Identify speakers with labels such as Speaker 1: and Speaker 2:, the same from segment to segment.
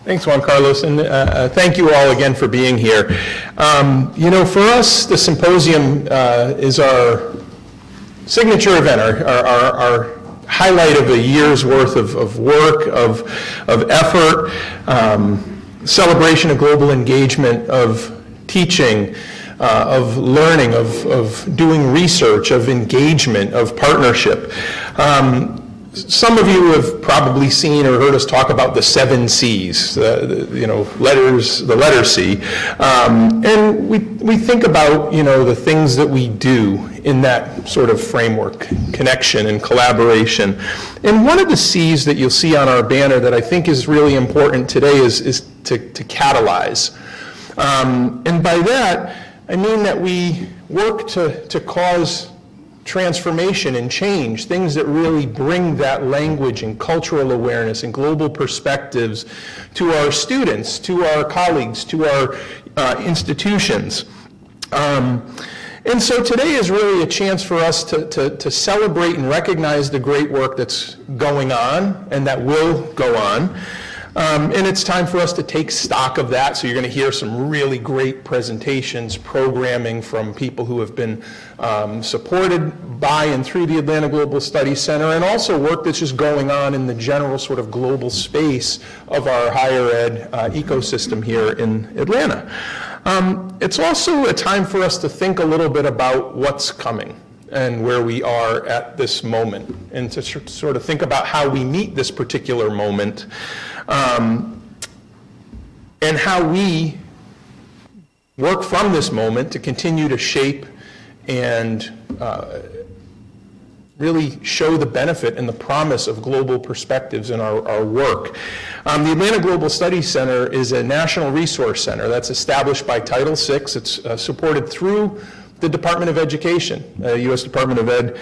Speaker 1: Thanks, Juan Carlos, and thank you all again for being here. For us, the symposium is our signature event, our highlight of a year's worth of work, of effort, celebration of global engagement, of teaching, of learning, of doing research, of engagement, of partnership. Some of you have probably seen or heard us talk about the 7 C's, the letter C, and we think about the things that we do in that sort of framework, connection and collaboration. And one of the C's that you'll see on our banner that I think is really important today is to catalyze. And by that, I mean that we work to cause transformation and change, things that really bring that language and cultural awareness and global perspectives to our students, to our colleagues, to our institutions. And so today is really a chance for us to celebrate and recognize the great work that's going on and that will go on. And it's time for us to take stock of that. So you're going to hear some really great presentations, programming from people who have been supported by and through the Atlanta Global Studies Center, and also work that's just going on in the general sort of global space of our higher ed ecosystem here in Atlanta. It's also a time for us to think a little bit about what's coming and where we are at this moment, and to sort of think about how we meet this particular moment, and how we work from this moment to continue to shape and really show the benefit and the promise of global perspectives in our work. The Atlanta Global Studies Center is a national resource center that's established by Title VI. It's supported through the Department of Education. U.S. Department of Ed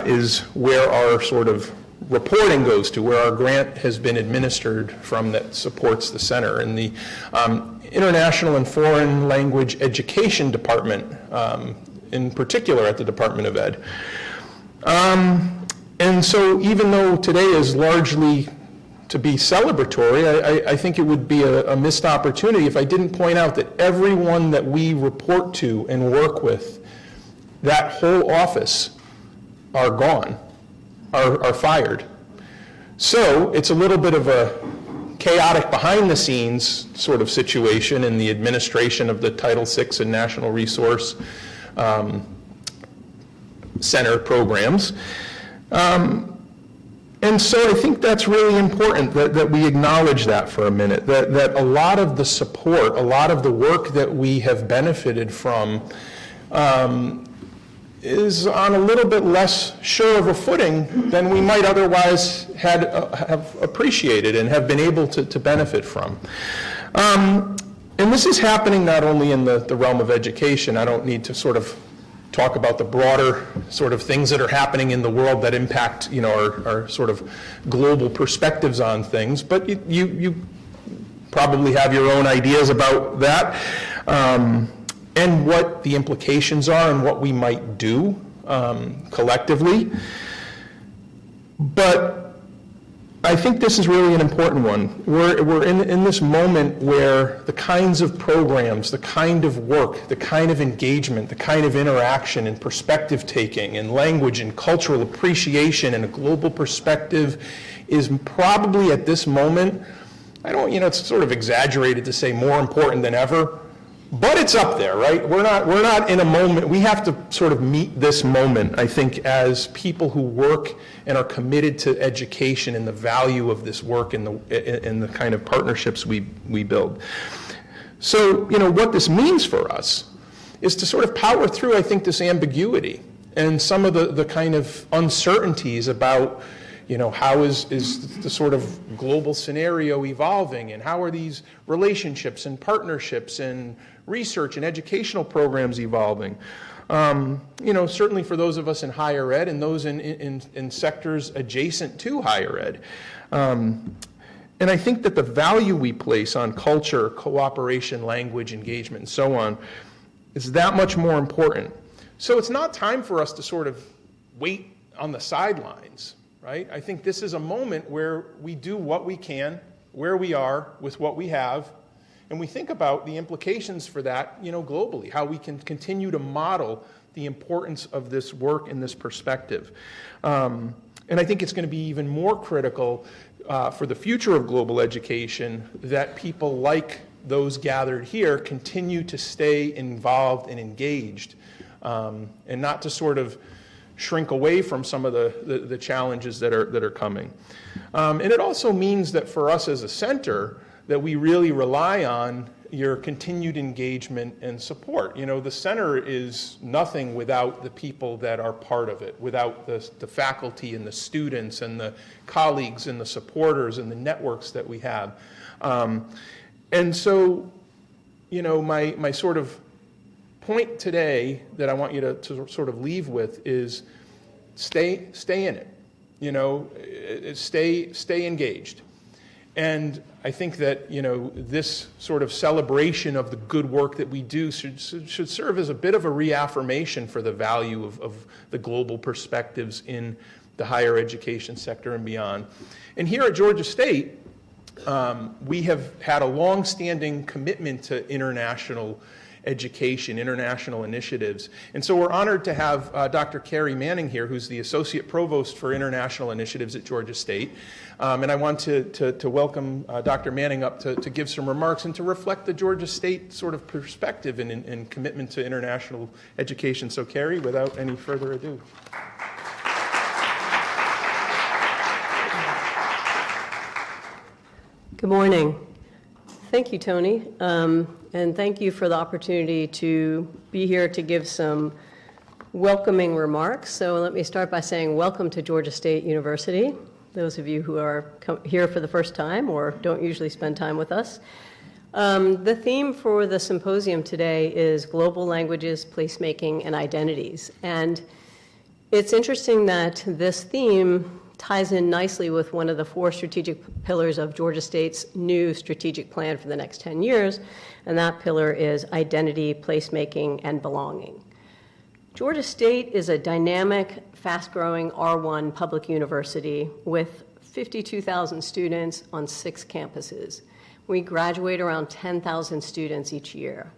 Speaker 1: is where our sort of reporting goes to, where our grant has been administered from that supports the center. And the International and Foreign Language Education Department, in particular at the Department of Ed. And so even though today is largely to be celebratory, I think it would be a missed opportunity if I didn't point out that everyone that we report to and work with, that whole office, are gone, are fired. So it's a little bit of a chaotic behind the scenes sort of situation in the administration of the Title VI and National Resource Center programs. And so I think that's really important that we acknowledge that for a minute, that a lot of the support, a lot of the work that we have benefited from is on a little bit less sure of a footing than we might otherwise have appreciated and have been able to benefit from. And this is happening not only in the realm of education. I don't need to sort of talk about the broader sort of things that are happening in the world that impact, our sort of global perspectives on things, but you probably have your own ideas about that, and what the implications are and what we might do collectively. But I think this is really an important one. We're in this moment where the kinds of programs, the kind of work, the kind of engagement, the kind of interaction and perspective taking and language and cultural appreciation and a global perspective is probably at this moment, it's sort of exaggerated to say more important than ever, but it's up there, right? We're not in a moment. We have to sort of meet this moment, I think, as people who work and are committed to education and the value of this work and the kind of partnerships we build. So, what this means for us is to sort of power through, I think, this ambiguity and some of the kind of uncertainties about, how is the sort of global scenario evolving, and how are these relationships and partnerships and research and educational programs evolving? Certainly for those of us in higher ed and those in sectors adjacent to higher ed. And I think that the value we place on culture, cooperation, language, engagement, and so on is that much more important. So it's not time for us to sort of wait on the sidelines, right? I think this is a moment where we do what we can where we are with what we have, and we think about the implications for that, globally, how we can continue to model the importance of this work and this perspective. And I think it's going to be even more critical for the future of global education that people like those gathered here continue to stay involved and engaged, and not to sort of shrink away from some of the challenges that are coming. And it also means that for us as a center, that we really rely on your continued engagement and support. The center is nothing without the people that are part of it, without the faculty and the students and the colleagues and the supporters and the networks that we have. And so, my sort of point today that I want you to sort of leave with is stay in it. Stay engaged. And I think that, this sort of celebration of the good work that we do should serve as a bit of a reaffirmation for the value of the global perspectives in the higher education sector and beyond. And here at Georgia State, we have had a long-standing commitment to international education, international initiatives. And so we're honored to have Dr. Carrie Manning here, who's the Associate Provost for International Initiatives at Georgia State. And I want to welcome Dr. Manning up to give some remarks and to reflect the Georgia State sort of perspective and commitment to international education. So Carrie, without any further ado.
Speaker 2: Good morning. Thank you, Tony. And thank you for the opportunity to be here to give some welcoming remarks. So let me start by saying welcome to Georgia State University, those of you who are here for the first time or don't usually spend time with us. The theme for the symposium today is Global Languages, Placemaking, and Identities. And it's interesting that this theme ties in nicely with one of the 4 strategic pillars of Georgia State's new strategic plan for the next 10 years, and that pillar is identity, placemaking, and belonging. Georgia State is a dynamic, fast-growing R1 public university with 52,000 students on 6 campuses. We graduate around 10,000 students each year.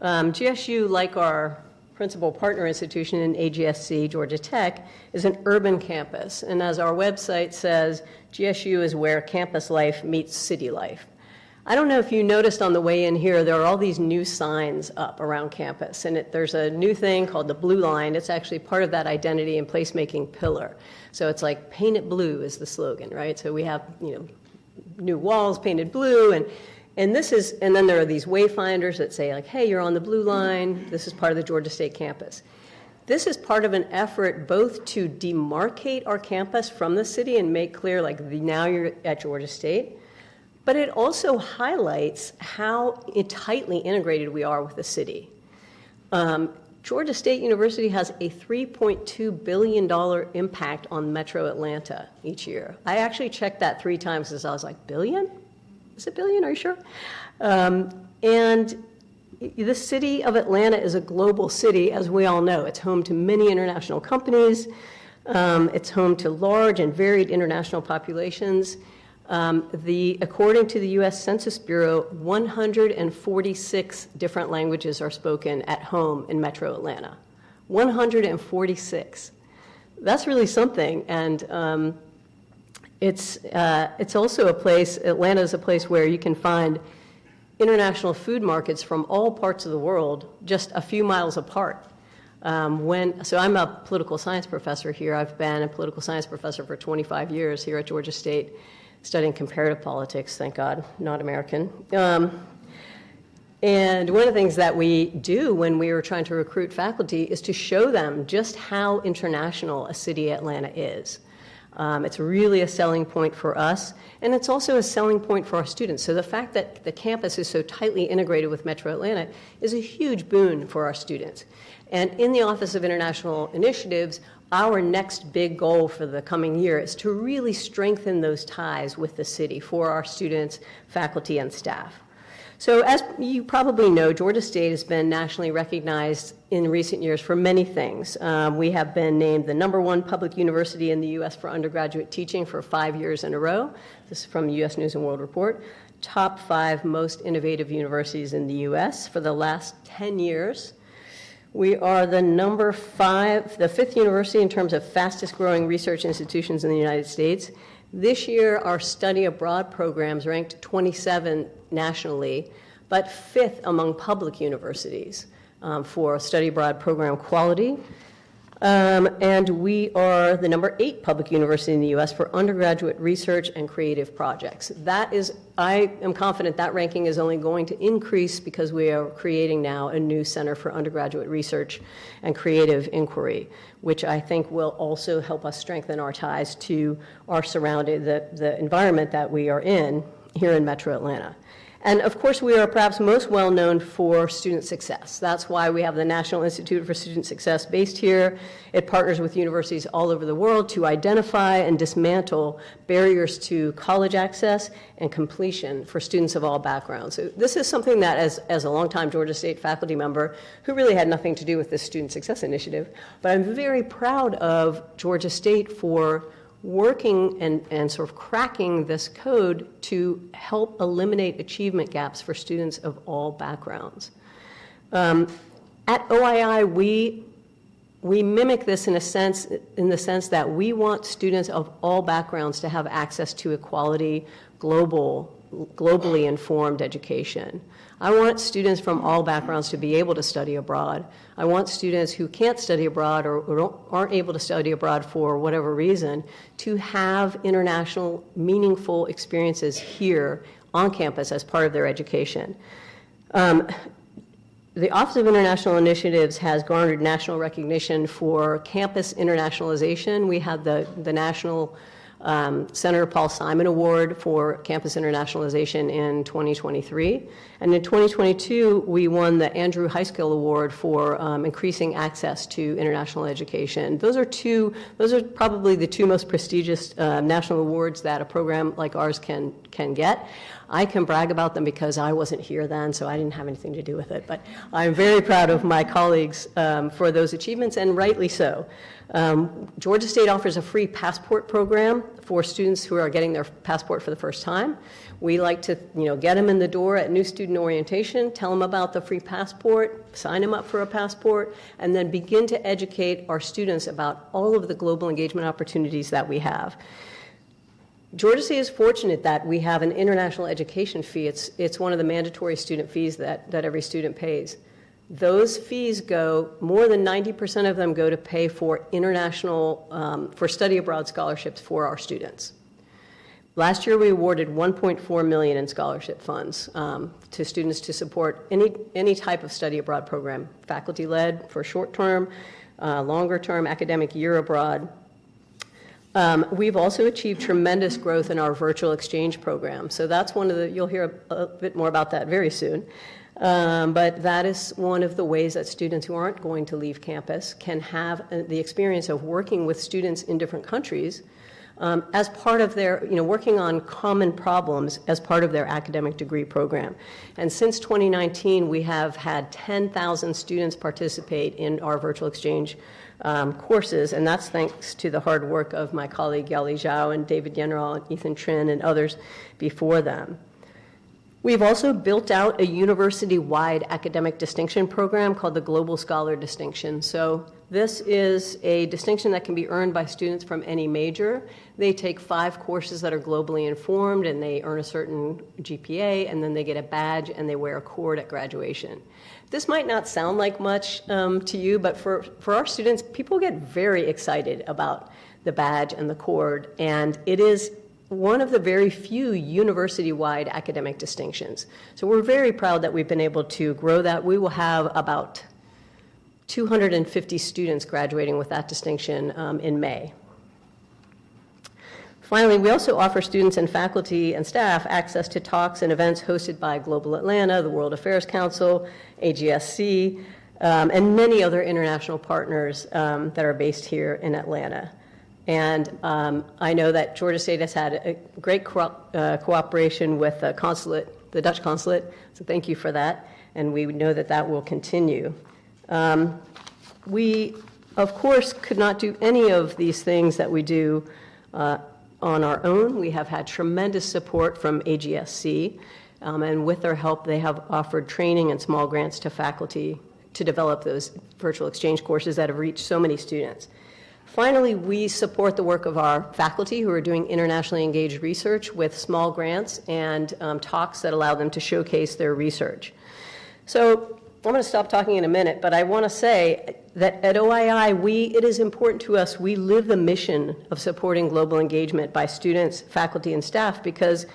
Speaker 2: GSU, like our principal partner institution in AGSC, Georgia Tech, is an urban campus. And as our website says, GSU is where campus life meets city life. I don't know if you noticed on the way in here, there are all these new signs up around campus. And there's a new thing called the Blue Line. It's actually part of that identity and placemaking pillar. So it's like paint it blue is the slogan, right? So we have, new walls painted blue, and then there are these wayfinders that say like, hey, you're on the Blue Line. This is part of the Georgia State campus. This is part of an effort both to demarcate our campus from the city and make clear like now you're at Georgia State, but it also highlights how tightly integrated we are with the city. Georgia State University has a $3.2 billion impact on Metro Atlanta each year. I actually checked that 3 times because I was like, billion? Is it billion? Are you sure? And the city of Atlanta is a global city, as we all know. It's home to many international companies. It's home to large and varied international populations. According to the U.S. Census Bureau, 146 different languages are spoken at home in Metro Atlanta. 146. That's really something, and it's also a place, Atlanta is a place where you can find international food markets from all parts of the world just a few miles apart. So I'm a political science professor here. I've been a political science professor for 25 years here at Georgia State, studying comparative politics, thank God, not American. And one of the things that we do when we were trying to recruit faculty is to show them just how international a city Atlanta is. It's really a selling point for us, and it's also a selling point for our students. So the fact that the campus is so tightly integrated with Metro Atlanta is a huge boon for our students. And in the Office of International Initiatives, our next big goal for the coming year is to really strengthen those ties with the city for our students, faculty, and staff. So as you probably know, Georgia State has been nationally recognized in recent years for many things. We have been named the #1 public university in the U.S. for undergraduate teaching for 5 years in a row. This is from the U.S. News & World Report. Top 5 most innovative universities in the U.S. for the last 10 years. We are the the 5th university in terms of fastest growing research institutions in the United States. This year, our study abroad programs ranked 27 nationally, but 5th among public universities for study abroad program quality. And we are the #8 public university in the U.S. for undergraduate research and creative projects. I am confident that ranking is only going to increase because we are creating now a new Center for Undergraduate Research and Creative Inquiry, which I think will also help us strengthen our ties to our the environment that we are in here in Metro Atlanta. And of course, we are perhaps most well known for student success. That's why we have the National Institute for Student Success based here. It partners with universities all over the world to identify and dismantle barriers to college access and completion for students of all backgrounds. So this is something that, as a longtime Georgia State faculty member who really had nothing to do with this Student Success Initiative, but I'm very proud of Georgia State for working and sort of cracking this code to help eliminate achievement gaps for students of all backgrounds. At OII, we mimic this in the sense that we want students of all backgrounds to have access to a quality, globally informed education. I want students from all backgrounds to be able to study abroad. I want students who can't study abroad or aren't able to study abroad for whatever reason to have international, meaningful experiences here on campus as part of their education. The Office of International Initiatives has garnered national recognition for campus internationalization. We had the National Senator Paul Simon Award for Campus Internationalization in 2023. And in 2022, we won the Andrew Heiskell Award for increasing access to international education. Those are probably the 2 most prestigious national awards that a program like ours can get. I can brag about them because I wasn't here then, so I didn't have anything to do with it. But I'm very proud of my colleagues for those achievements, and rightly so. Georgia State offers a free passport program for students who are getting their passport for the first time. We like to, get them in the door at new student orientation, tell them about the free passport, sign them up for a passport, and then begin to educate our students about all of the global engagement opportunities that we have. Georgia State is fortunate that we have an international education fee. It's one of the mandatory student fees that every student pays. Those fees more than 90% of them go to pay for for study abroad scholarships for our students. Last year, we awarded $1.4 million in scholarship funds to students to support any type of study abroad program, faculty-led for short-term, longer-term academic year abroad. We've also achieved tremendous growth in our virtual exchange program. So that's you'll hear a bit more about that very soon. But that is one of the ways that students who aren't going to leave campus can have the experience of working with students in different countries as part of their, working on common problems as part of their academic degree program. And since 2019, we have had 10,000 students participate in our virtual exchange courses, and that's thanks to the hard work of my colleague Yali Zhao and David Yenral and Ethan Trin and others before them. We've also built out a university-wide academic distinction program called the Global Scholar Distinction. So this is a distinction that can be earned by students from any major. They take 5 courses that are globally informed, and they earn a certain GPA, and then they get a badge, and they wear a cord at graduation. This might not sound like much to you, but for our students, people get very excited about the badge and the cord, and it is one of the very few university-wide academic distinctions. So we're very proud that we've been able to grow that. We will have about 250 students graduating with that distinction in May. Finally, we also offer students and faculty and staff access to talks and events hosted by Global Atlanta, the World Affairs Council, AGSC, and many other international partners that are based here in Atlanta. And I know that Georgia State has had a great cooperation with the consulate the Dutch consulate, so thank you for that, and we know that that will continue. We, of course, could not do any of these things that we do on our own. We have had tremendous support from AGSC, and with their help, they have offered training and small grants to faculty to develop those virtual exchange courses that have reached so many students. Finally, we support the work of our faculty who are doing internationally engaged research with small grants and talks that allow them to showcase their research. So I'm going to stop talking in a minute, but I want to say that at OII, it is important to us, we live the mission of supporting global engagement by students, faculty, and staff because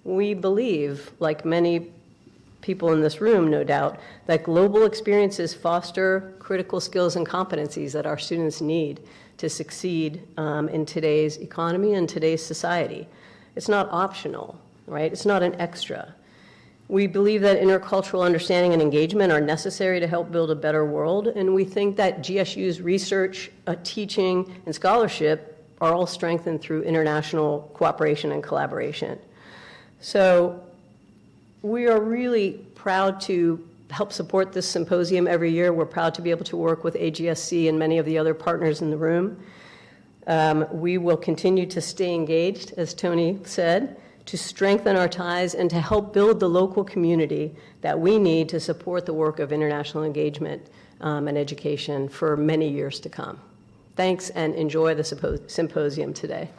Speaker 2: we believe, like many people in this room, no doubt, that global experiences foster critical skills and competencies that our students need to succeed in today's economy and today's society. It's not optional, right? It's not an extra. We believe that intercultural understanding and engagement are necessary to help build a better world, and we think that GSU's research, teaching, and scholarship are all strengthened through international cooperation and collaboration. So we are really proud to help support this symposium every year. We're proud to be able to work with AGSC and many of the other partners in the room. We will continue to stay engaged, as Tony said, to strengthen our ties and to help build the local community that we need to support the work of international engagement and education for many years to come. Thanks, and enjoy the symposium today.